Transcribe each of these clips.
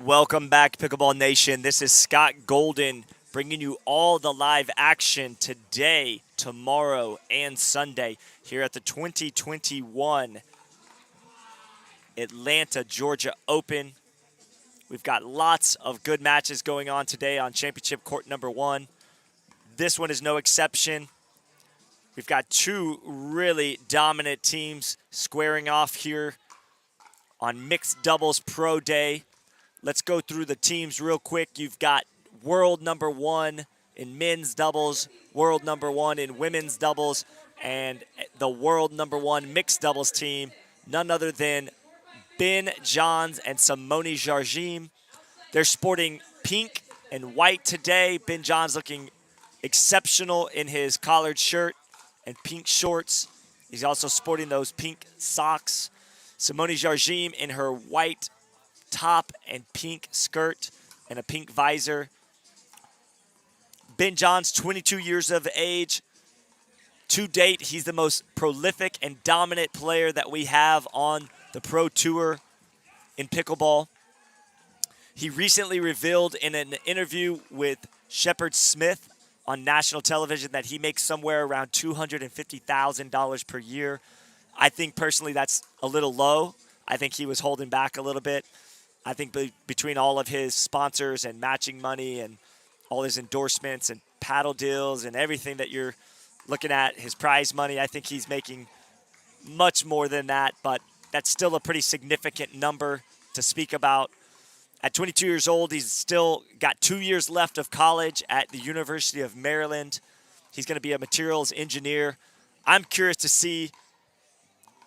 Welcome back, Pickleball Nation. This is Scott Golden bringing you all the live action today, tomorrow, and Sunday here at the 2021 Atlanta, Georgia Open. We've got lots of good matches going on today on Championship Court number 1. This one is no exception. We've got two really dominant teams squaring off here on Mixed Doubles Pro Day. Let's go through the teams real quick. You've got world number 1 in men's doubles, world number 1 in women's doubles, and the world number 1 mixed doubles team, none other than Ben Johns and Simone Jardim. They're sporting pink and white today. Ben Johns looking exceptional in his collared shirt and pink shorts. He's also sporting those pink socks. Simone Jardim in her white top and pink skirt and a pink visor. Ben Johns, 22 years of age. To date, he's the most prolific and dominant player that we have on the Pro Tour in pickleball. He recently revealed in an interview with Shepard Smith on national television that he makes somewhere around $250,000 per year. I think personally that's a little low. I think he was holding back a little bit. I think between all of his sponsors and matching money and all his endorsements and paddle deals and everything that you're looking at, his prize money, I think he's making much more than that, but that's still a pretty significant number to speak about. At 22 years old, he's still got 2 years left of college at the University of Maryland. He's going to be a materials engineer. I'm curious to see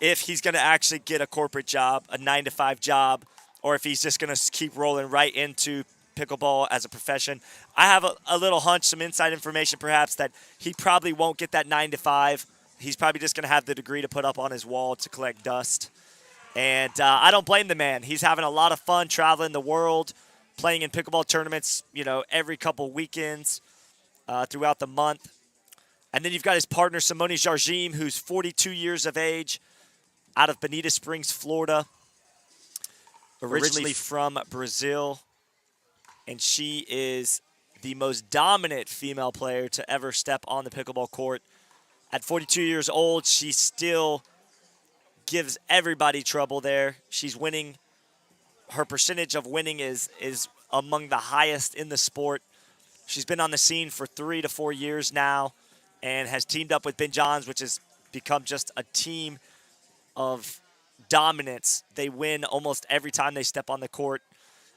if he's going to actually get a corporate job, a 9-to-5 job, or if he's just going to keep rolling right into pickleball as a profession. I have a little hunch, some inside information perhaps, that he probably won't get that 9-to-5. He's probably just going to have the degree to put up on his wall to collect dust. And I don't blame the man. He's having a lot of fun traveling the world, playing in pickleball tournaments, every couple weekends throughout the month. And then you've got his partner, Simone Jardim, who's 42 years of age, out of Bonita Springs, Florida. Originally from Brazil, and she is the most dominant female player to ever step on the pickleball court. At 42 years old, she still gives everybody trouble there. She's winning. Her percentage of winning is among the highest in the sport. She's been on the scene for 3 to 4 years now and has teamed up with Ben Johns, which has become just a team of dominance. They win almost every time they step on the court.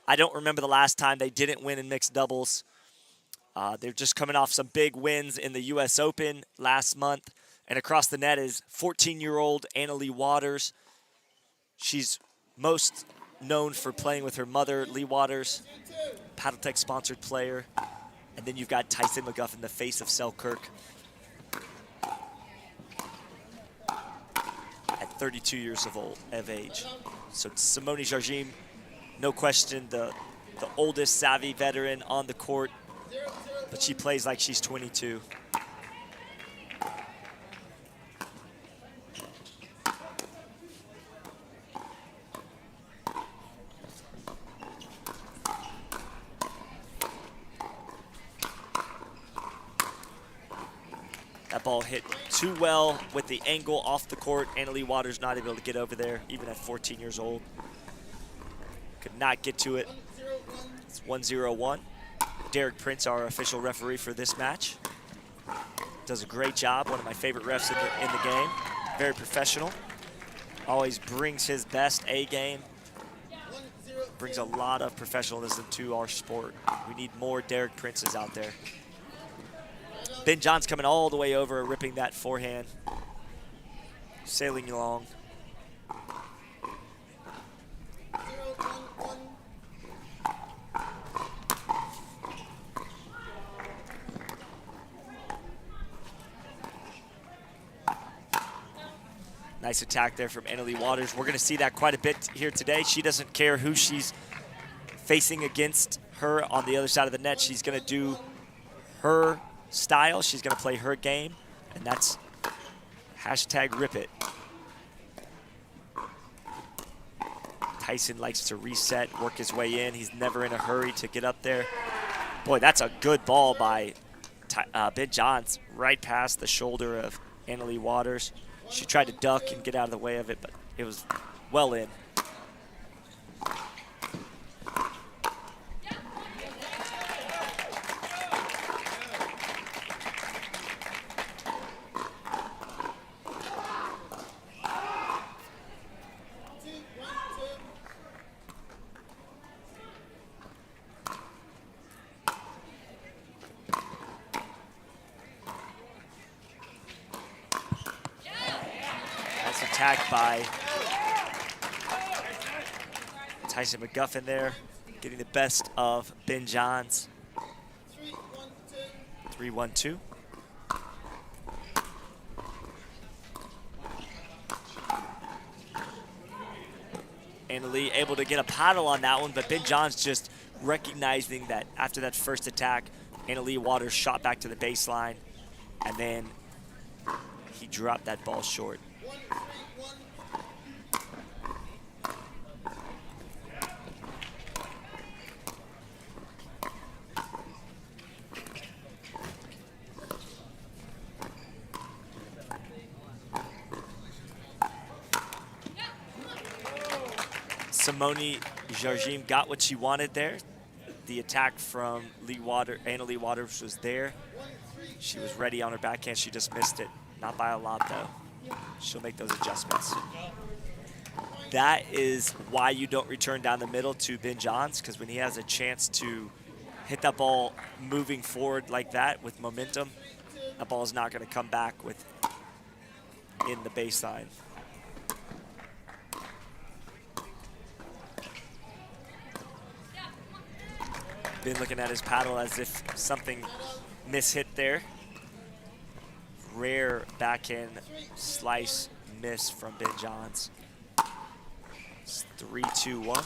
I don't remember the last time they didn't win in mixed doubles. They're just coming off some big wins in the U.S. Open last month. And across the net is 14-year-old Leigh Waters. She's most known for playing with her mother, Leigh Waters, Paddletech-sponsored player. And then you've got Tyson McGuffin, the face of Selkirk, at 32 years of age. So Simone Jardim, no question, the oldest savvy veteran on the court, but she plays like she's 22. That ball hit too well with the angle off the court. Leigh Waters not able to get over there, even at 14 years old. Could not get to it. It's 1-0-1. Derek Prince, our official referee for this match, does a great job. One of my favorite refs in the game. Very professional. Always brings his best A game. Brings a lot of professionalism to our sport. We need more Derek Princes out there. Ben Johns coming all the way over, ripping that forehand. Sailing along. Nice attack there from Leigh Waters. We're going to see that quite a bit here today. She doesn't care who she's facing against her on the other side of the net. She's going to do her style. She's going to play her game, and that's #RipIt. Tyson likes to reset, work his way in. He's never in a hurry to get up there. Boy, that's a good ball by Ben Johns, right past the shoulder of Leigh Waters. She tried to duck and get out of the way of it, but it was well in. Attacked by Tyson McGuffin there, getting the best of Ben Johns. 3-1-2. And Leigh able to get a paddle on that one, but Ben Johns just recognizing that after that first attack, Leigh Waters shot back to the baseline, and then he dropped that ball short. Simone Jardim got what she wanted there. The attack from Leigh Waters was there. She was ready on her backhand. She just missed it. Not by a lot, though. She'll make those adjustments. That is why you don't return down the middle to Ben Johns, because when he has a chance to hit that ball moving forward like that with momentum, that ball is not going to come back with in the baseline. Been looking at his paddle as if something mishit there. Rare backhand slice miss from Ben Johns. It's 3-2-1.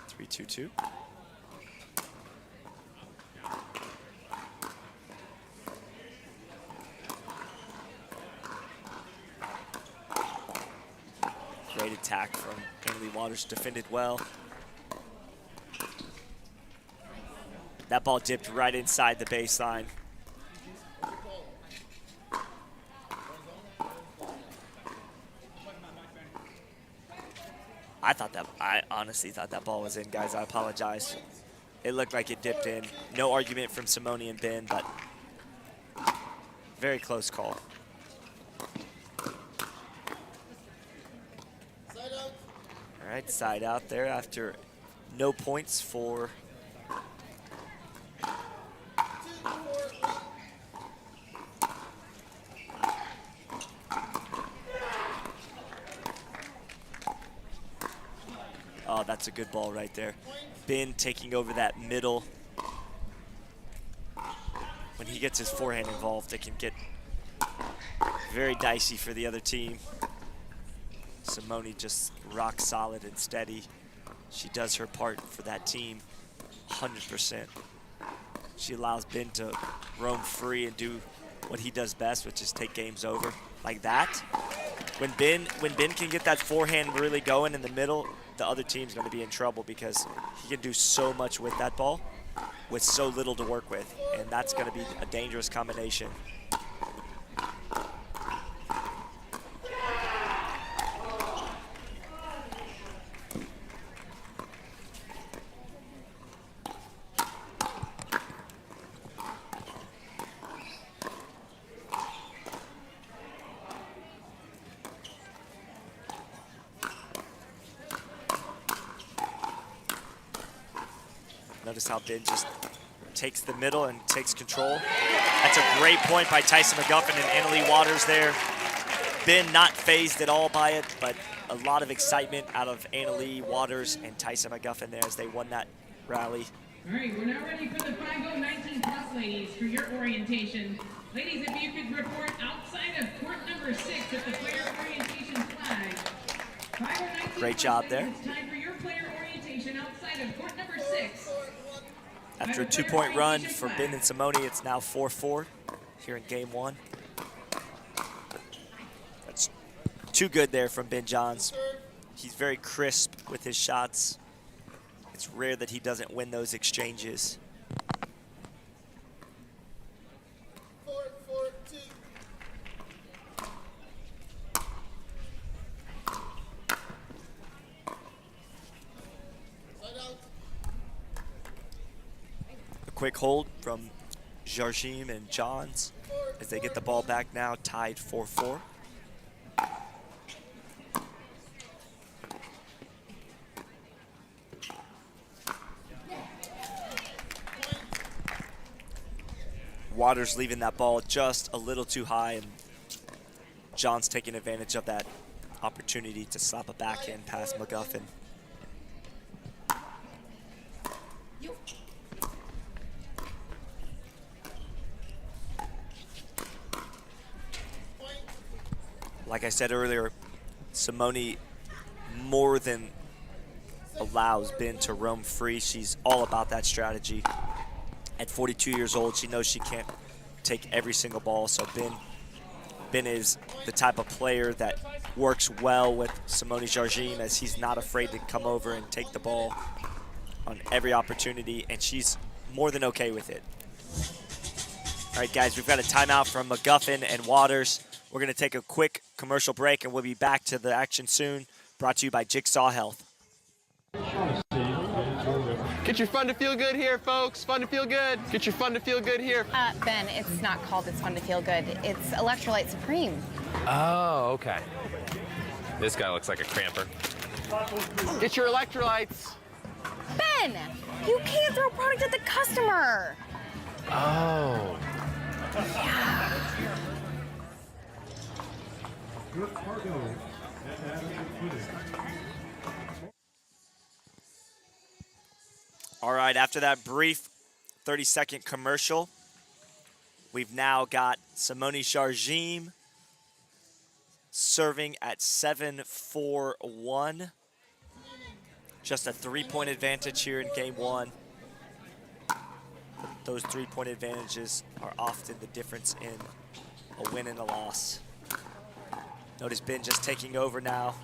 Three-two-two. Great attack from Leigh Waters, defended well. That ball dipped right inside the baseline. I honestly thought that ball was in, guys. I apologize. It looked like it dipped in. No argument from Simone and Ben, but very close call. All right, side out there after no points for oh, that's a good ball right there. Ben taking over that middle. When he gets his forehand involved, it can get very dicey for the other team. Simone just rock solid and steady. She does her part for that team 100%. She allows Ben to roam free and do what he does best, which is take games over like that. When Ben can get that forehand really going in the middle, the other team's going to be in trouble because he can do so much with that ball with so little to work with, and that's going to be a dangerous combination. Notice how Ben just takes the middle and takes control. That's a great point by Tyson McGuffin and Leigh Waters there. Ben not fazed at all by it, but a lot of excitement out of Leigh Waters and Tyson McGuffin there as they won that rally. All right, we're now ready for the 5-0 19+ ladies for your orientation. Ladies, if you could report outside of court number 6 at the player orientation flag. Great job there. It's time for your player orientation. After a 2-point run for Ben and Simone, it's now 4-4 here in game one. That's too good there from Ben Johns. He's very crisp with his shots. It's rare that he doesn't win those exchanges. A quick hold from Jardim and Johns as they get the ball back now, tied 4-4. Waters leaving that ball just a little too high, and John's taking advantage of that opportunity to slap a backhand past McGuffin. Like I said earlier, Simone more than allows Ben to roam free. She's all about that strategy. At 42 years old, she knows she can't take every single ball, so Ben is the type of player that works well with Simone Jardim, as he's not afraid to come over and take the ball on every opportunity, and she's more than okay with it. All right, guys, we've got a timeout from McGuffin and Waters. We're going to take a quick commercial break, and we'll be back to the action soon, brought to you by Jigsaw Health. Get your fun to feel good here, folks. Fun to feel good. Get your fun to feel good here. Ben, it's not called It's Fun to Feel Good. It's Electrolyte Supreme. Oh, okay. This guy looks like a cramper. Get your electrolytes. Ben, you can't throw product at the customer. Oh. All right, after that brief 30-second commercial, we've now got Simone Jardim serving at 7-4-1. Just a 3-point advantage here in game one. Those 3-point advantages are often the difference in a win and a loss. Notice Ben just taking over now.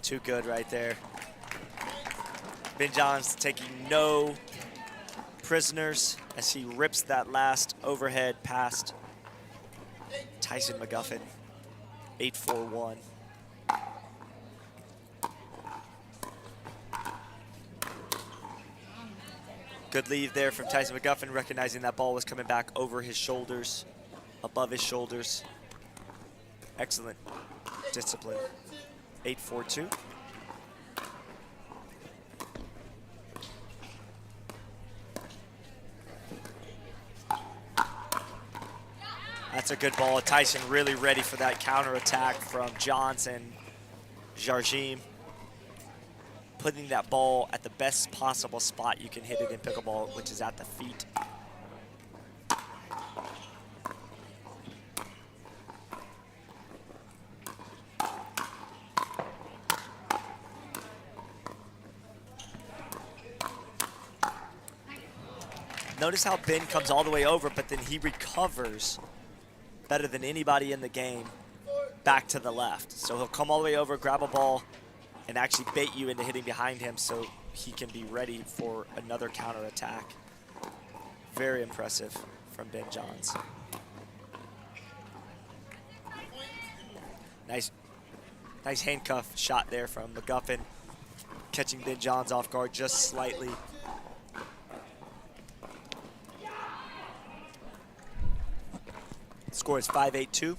Too good right there. Ben Johns taking no prisoners as he rips that last overhead past Tyson McGuffin. 8-4-1. Good lead there from Tyson McGuffin, recognizing that ball was coming back over his shoulders, above his shoulders. Excellent discipline. 8-4-2. That's a good ball. Tyson really ready for that counterattack from Johns and Jardim. Putting that ball at the best possible spot you can hit it in pickleball, which is at the feet. Notice how Ben comes all the way over, but then he recovers better than anybody in the game back to the left. So he'll come all the way over, grab a ball, and actually bait you into hitting behind him so he can be ready for another counterattack. Very impressive from Ben Johns. Nice handcuff shot there from McGuffin, catching Ben Johns off guard just slightly. Score is 5-8-2.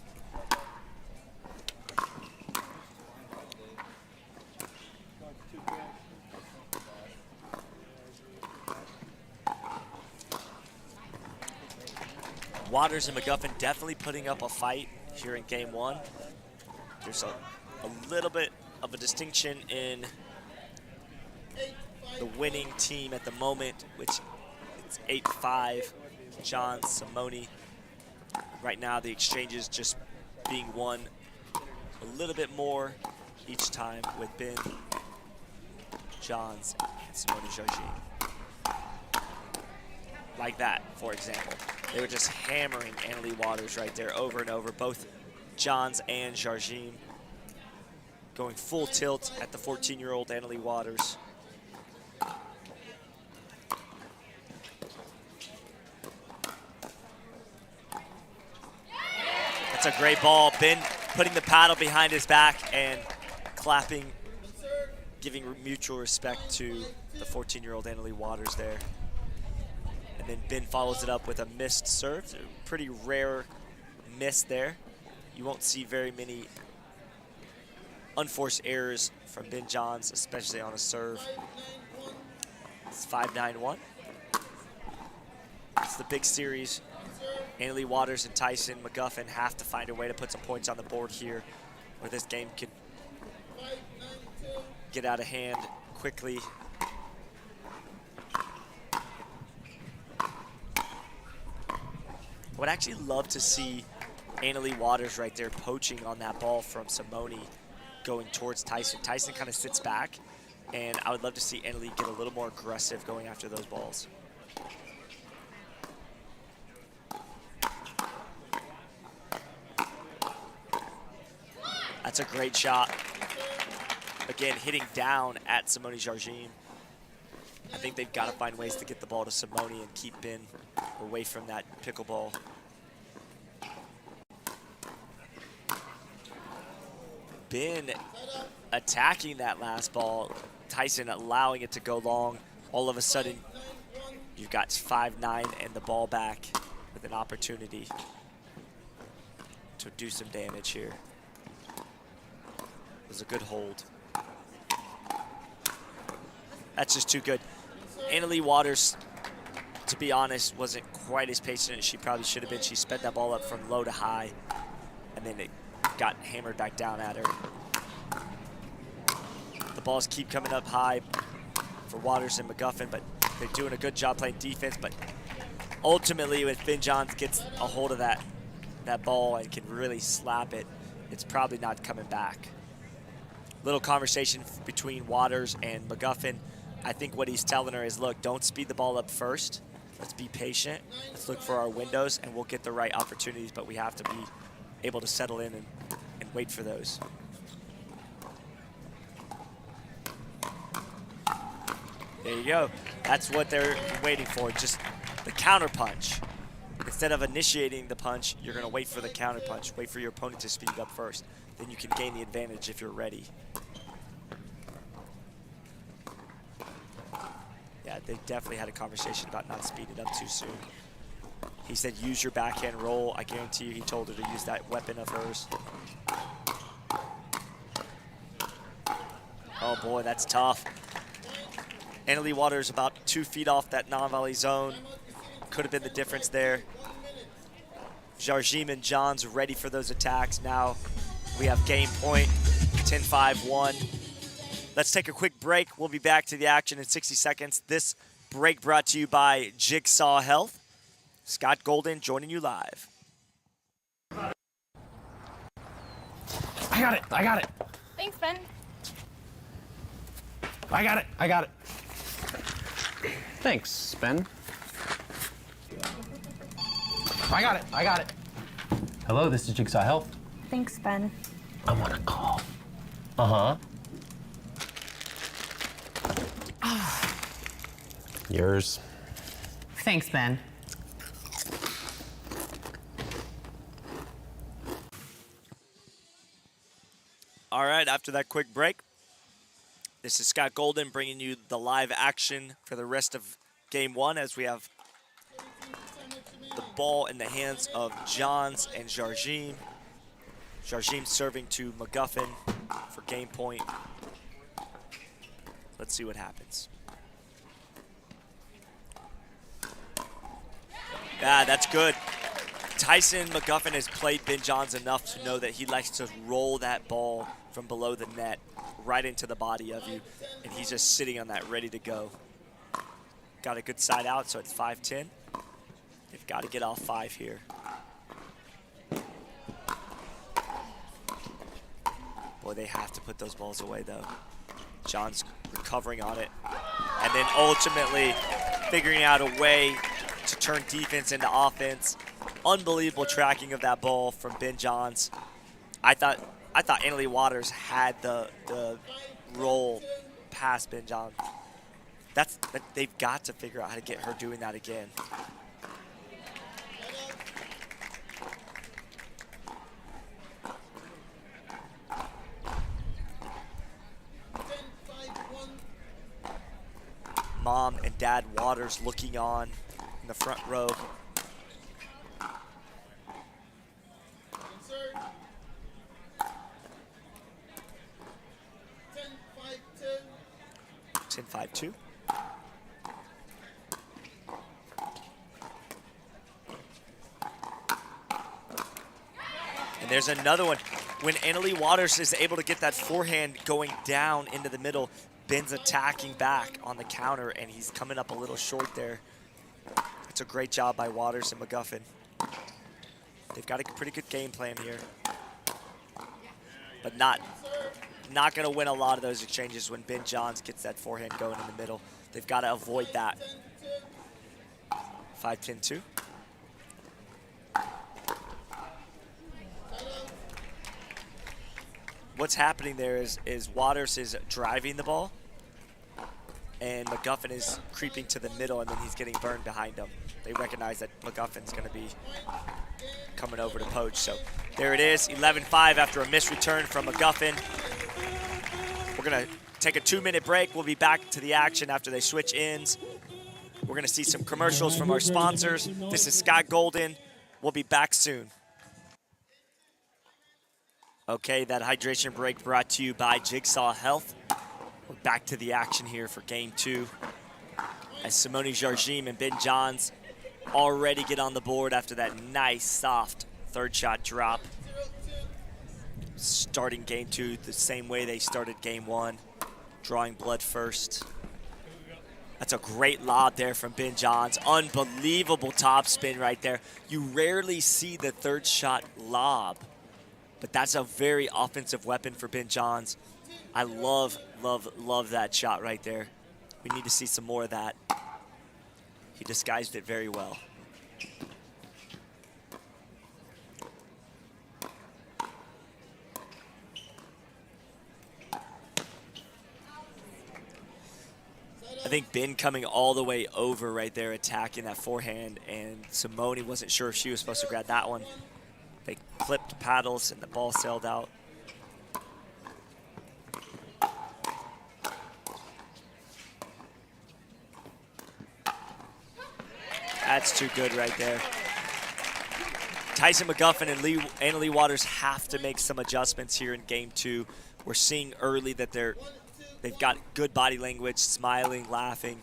Waters and McGuffin definitely putting up a fight here in game one. There's a little bit of a distinction in the winning team at the moment, which it's 8-5, John, Simone. Right now, the exchanges just being won a little bit more each time, with Ben Johns and Simone Jardim. Like that, for example. They were just hammering Leigh Waters right there over and over. Both Johns and Jardim going full tilt at the 14-year-old Leigh Waters. That's a great ball. Ben putting the paddle behind his back and clapping, giving mutual respect to the 14-year-old Leigh Waters there. And then Ben follows it up with a missed serve. A pretty rare miss there. You won't see very many unforced errors from Ben Johns, especially on a serve. It's 5-9-1. It's the big series. Leigh Waters and Tyson McGuffin have to find a way to put some points on the board here, where this game could get out of hand quickly. I would actually love to see Leigh Waters right there poaching on that ball from Simone going towards Tyson. Tyson kind of sits back, and I would love to see Leigh get a little more aggressive going after those balls. That's a great shot. Again, hitting down at Simone Jardim. I think they've got to find ways to get the ball to Simone and keep Ben away from that pickleball. Ben attacking that last ball. Tyson allowing it to go long. All of a sudden, you've got 5-9 and the ball back with an opportunity to do some damage here. It was a good hold. That's just too good. Leigh Waters, to be honest, wasn't quite as patient as she probably should have been. She sped that ball up from low to high, and then it got hammered back down at her. The balls keep coming up high for Waters and McGuffin, but they're doing a good job playing defense. But ultimately, when Ben Johns gets a hold of that ball and can really slap it, it's probably not coming back. Little conversation between Waters and McGuffin. I think what he's telling her is, look, don't speed the ball up first. Let's be patient. Let's look for our windows, and we'll get the right opportunities, but we have to be able to settle in and wait for those. There you go. That's what they're waiting for, just the counter punch. Instead of initiating the punch, you're going to wait for the counter punch. Wait for your opponent to speed up first. Then you can gain the advantage if you're ready. Yeah, they definitely had a conversation about not speeding up too soon. He said, use your backhand roll. I guarantee you he told her to use that weapon of hers. Oh boy, that's tough. Leigh Waters about 2 feet off that non-volley zone. Could have been the difference there. Jardim and Johns ready for those attacks. Now we have game point, 10-5-1. Let's take a quick break. We'll be back to the action in 60 seconds. This break brought to you by Jigsaw Health. Scott Golden joining you live. I got it. Thanks, Ben. I got it. Thanks, Ben. I got it. Hello, this is Jigsaw Health. Thanks, Ben. I'm on a call. Uh-huh. Yours. Thanks, Ben. All right, after that quick break, this is Scott Golden bringing you the live action for the rest of game one as we have the ball in the hands of Johns and Jardim. Jardim serving to McGuffin for game point. Let's see what happens. That's good. Tyson McGuffin has played Ben Johns enough to know that he likes to roll that ball from below the net right into the body of you, and he's just sitting on that ready to go. Got a good side out, so it's 5-10. They've got to get all 5 here. Boy, they have to put those balls away, though. John's recovering on it. And then ultimately figuring out a way to turn defense into offense. Unbelievable tracking of that ball from Ben Johns. I thought Annalie Waters had the roll past Ben Johns. They've got to figure out how to get her doing that again. Mom and Dad Waters looking on in the front row. It's in 5-2. And there's another one. When Annalie Waters is able to get that forehand going down into the middle, Ben's attacking back on the counter, and he's coming up a little short there. It's a great job by Waters and McGuffin. They've got a pretty good game plan here. But not going to win a lot of those exchanges when Ben Johns gets that forehand going in the middle. They've got to avoid that. 5-10-2. What's happening there is Waters is driving the ball, and McGuffin is creeping to the middle, and then he's getting burned behind him. They recognize that McGuffin's going to be coming over to poach. So there it is, 11-5 after a missed return from McGuffin. We're going to take a 2-minute break. We'll be back to the action after they switch ends. We're going to see some commercials from our sponsors. This is Scott Golden. We'll be back soon. Okay, that hydration break brought to you by Jigsaw Health. We're back to the action here for game 2. As Simone Jardim and Ben Johns already get on the board after that nice, soft third shot drop. Starting game 2 the same way they started game 1, drawing blood first. That's a great lob there from Ben Johns. Unbelievable top spin right there. You rarely see the third shot lob, but that's a very offensive weapon for Ben Johns. I love, love, love that shot right there. We need to see some more of that. He disguised it very well. I think Ben coming all the way over right there, attacking that forehand, and Simone wasn't sure if she was supposed to grab that one. They clipped paddles and the ball sailed out. That's too good right there. Tyson McGuffin and Annalie Waters have to make some adjustments here in game 2. We're seeing early that they've got good body language, smiling, laughing,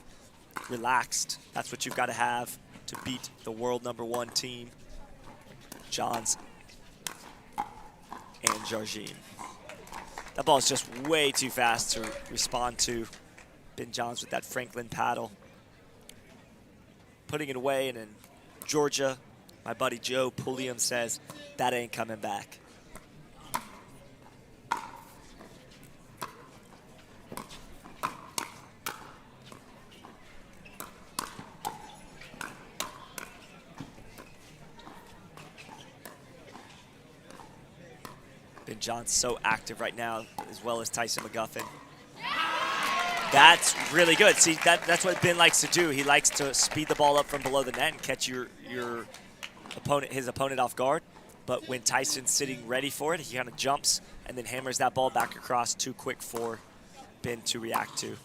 relaxed. That's what you've got to have to beat the world #1 team, Johns and Jardim. That ball is just way too fast to respond to. Ben Johns with that Franklin paddle. Putting it away, and in Georgia, my buddy Joe Pulliam says, that ain't coming back. Ben Johns so active right now, as well as Tyson McGuffin. That's really good. See, that's what Ben likes to do. He likes to speed the ball up from below the net and catch your opponent, his opponent off guard. But when Tyson's sitting ready for it, he kind of jumps and then hammers that ball back across too quick for Ben to react to.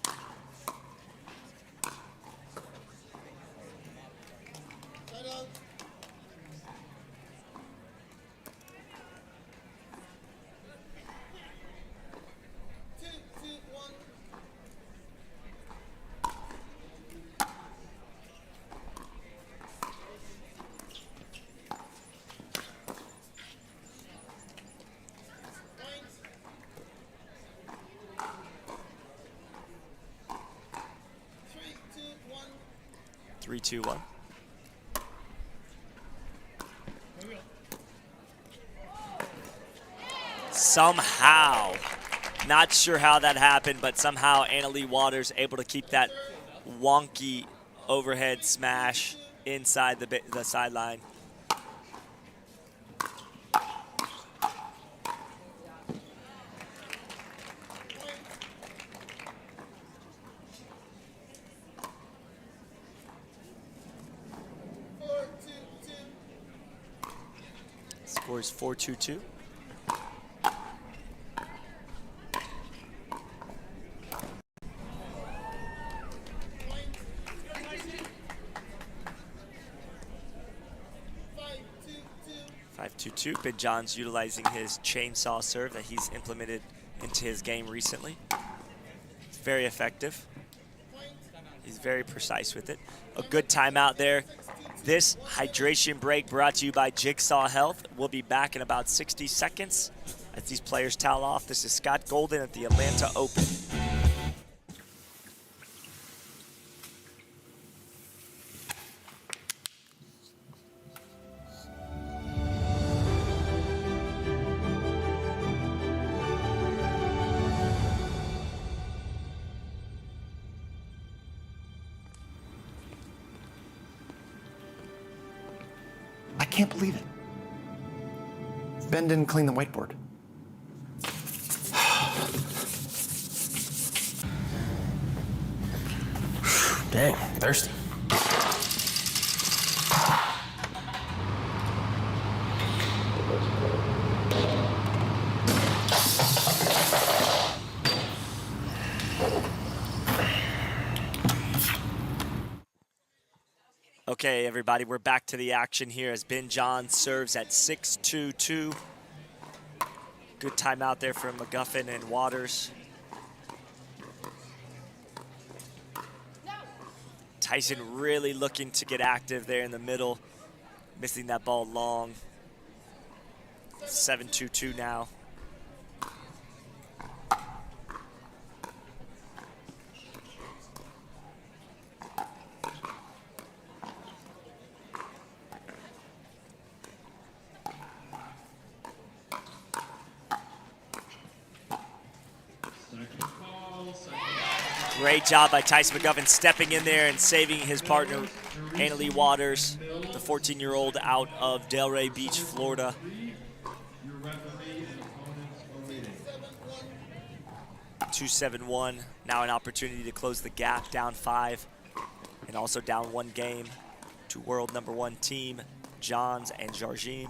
Three, two, one. Somehow Not sure how that happened, but somehow Leigh Waters able to keep that wonky overhead smash inside the sideline. Scores 4-2-2. Ben John's utilizing his chainsaw serve that he's implemented into his game recently. It's very effective. He's very precise with it. A good timeout there. This hydration break brought to you by Jigsaw Health. We'll be back in about 60 seconds as these players towel off. This is Scott Golden at the Atlanta Open. I can't believe it. Ben didn't clean the whiteboard. Dang, thirsty. Okay, everybody, we're back to the action here as Ben John serves at 6-2-2. Good timeout there from McGuffin and Waters. Tyson really looking to get active there in the middle, missing that ball long. 7-2-2 now. Great job by Tyson McGuffin stepping in there and saving his partner, Leigh Waters, the 14-year-old out of Delray Beach, Florida. Two 7-1, now an opportunity to close the gap, down 5, and also down 1 game to world #1 team, Johns and Jardim.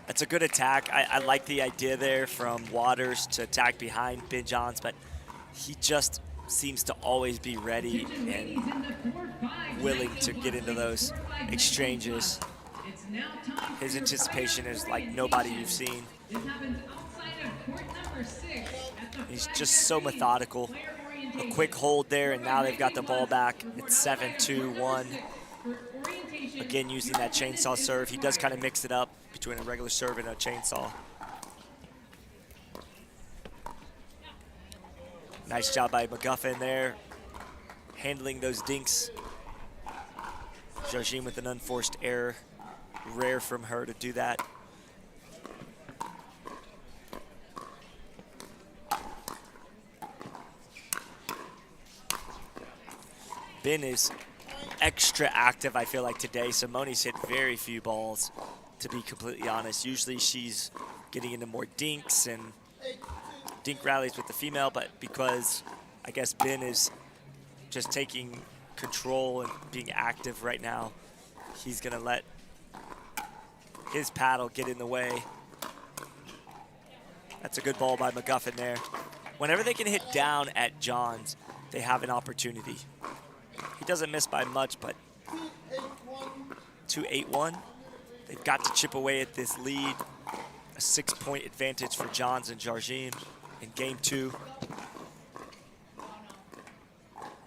It's a good attack. I like the idea there from Waters to attack behind Ben Johns, but he just seems to always be ready and willing to get into those exchanges. His anticipation is like nobody you've seen. He's just so methodical. A quick hold there, and now they've got the ball back. It's 7-2-1. Again, using that chainsaw serve. He does kind of mix it up between a regular serve and a chainsaw. Nice job by McGuffin there, handling those dinks. Jardim with an unforced error. Rare from her to do that. Ben is extra active, I feel like, today. Simone's hit very few balls, to be completely honest. Usually she's getting into more dinks and dink rallies with the female, but because I guess Ben is just taking control and being active right now, he's gonna let his paddle get in the way. That's a good ball by McGuffin there. Whenever they can hit down at Johns, they have an opportunity. He doesn't miss by much, but 2-8-1. They've got to chip away at this lead. A 6-point advantage for Johns and Jardim in game 2.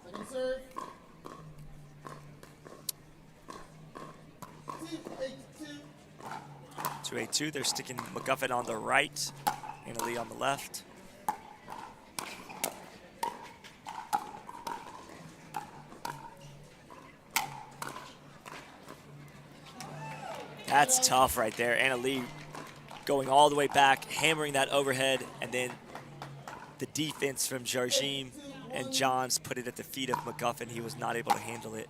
Second serve. 2-8-2. They're sticking McGuffin on the right, and Leigh on the left. That's tough right there. Leigh going all the way back, hammering that overhead, and then the defense from Jardim and Johns put it at the feet of McGuffin. He was not able to handle it.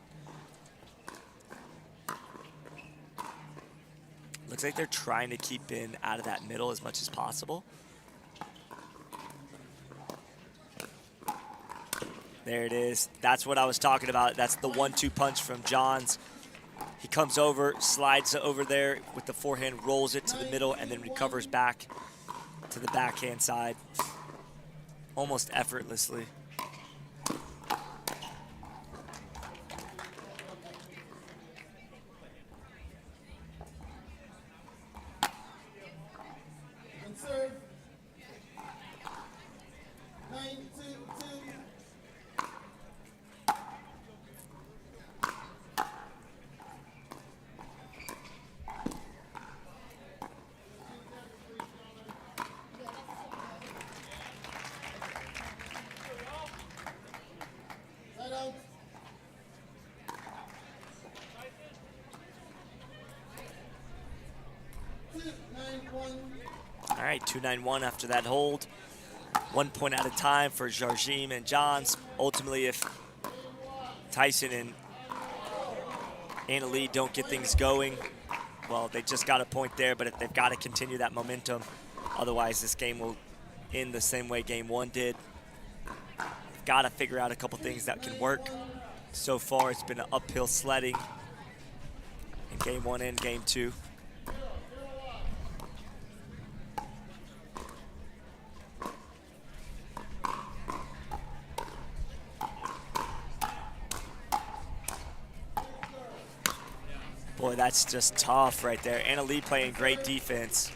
Looks like they're trying to keep Ben out of that middle as much as possible. There it is. That's what I was talking about. That's the 1-2 punch from Johns. He comes over, slides over there with the forehand, rolls it to the middle, and then recovers back to the backhand side almost effortlessly. All right, 2-9-1 after that hold. 1 point at a time for Jardim and Johns. Ultimately, if Tyson and Leigh don't get things going, well, they just got a point there, but they've got to continue that momentum. Otherwise, this game will end the same way game 1 did. They've got to figure out a couple things that can work. So far, it's been an uphill sledding in game 1 and game 2. Boy, that's just tough right there. Leigh playing great defense.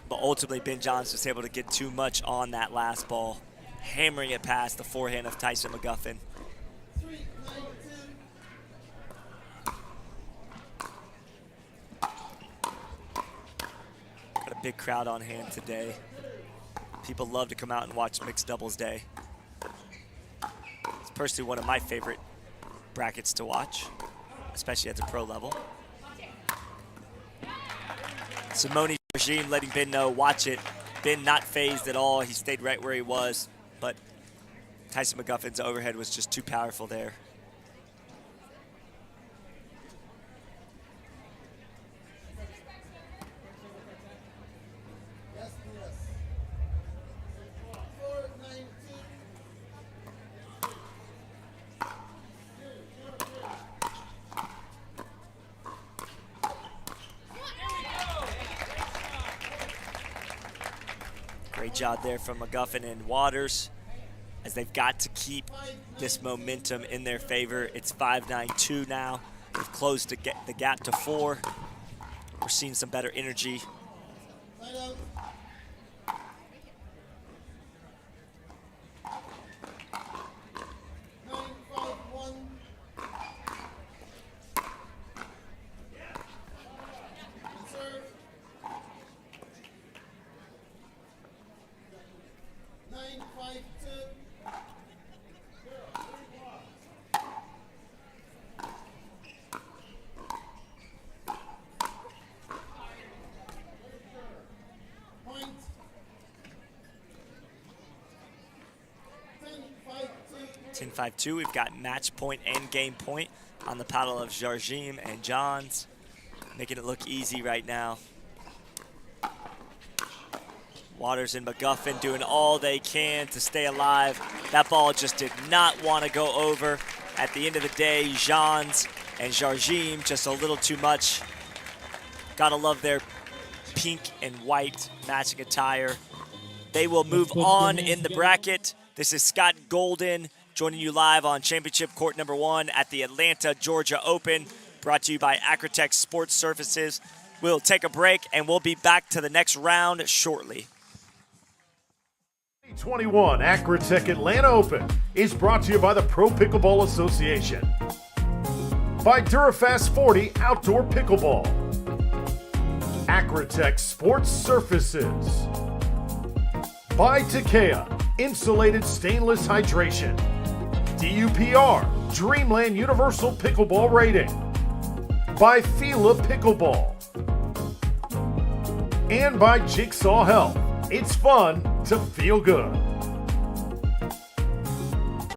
But ultimately, Ben Johns was able to get too much on that last ball, hammering it past the forehand of Tyson McGuffin. Got a big crowd on hand today. People love to come out and watch mixed doubles day. It's personally one of my favorite brackets to watch, especially at the pro level. Simone Jardim letting Ben know, watch it. Ben not phased at all. He stayed right where he was, but Tyson McGuffin's overhead was just too powerful there. Great job there from McGuffin and Waters, as they've got to keep this momentum in their favor. It's 5-9-2 now. They've closed the gap to 4. We're seeing some better energy. In 5-2, we've got match point and game point on the paddle of Jardim and Johns, making it look easy right now. Waters and McGuffin doing all they can to stay alive. That ball just did not want to go over. At the end of the day, Johns and Jardim just a little too much. Gotta love their pink and white matching attire. They will move on in the bracket. This is Scott Golden joining you live on Championship Court number 1 at the Atlanta, Georgia Open, brought to you by Acrotech Sports Surfaces. We'll take a break, and we'll be back to the next round shortly. 2021 Acrotech Atlanta Open is brought to you by the Pro Pickleball Association, by Durafast 40 Outdoor Pickleball, Acrotech Sports Surfaces, by Takea Insulated Stainless Hydration, DUPR Dreamland Universal Pickleball Rating, by Fila Pickleball. And by Jigsaw Health. It's fun to feel good.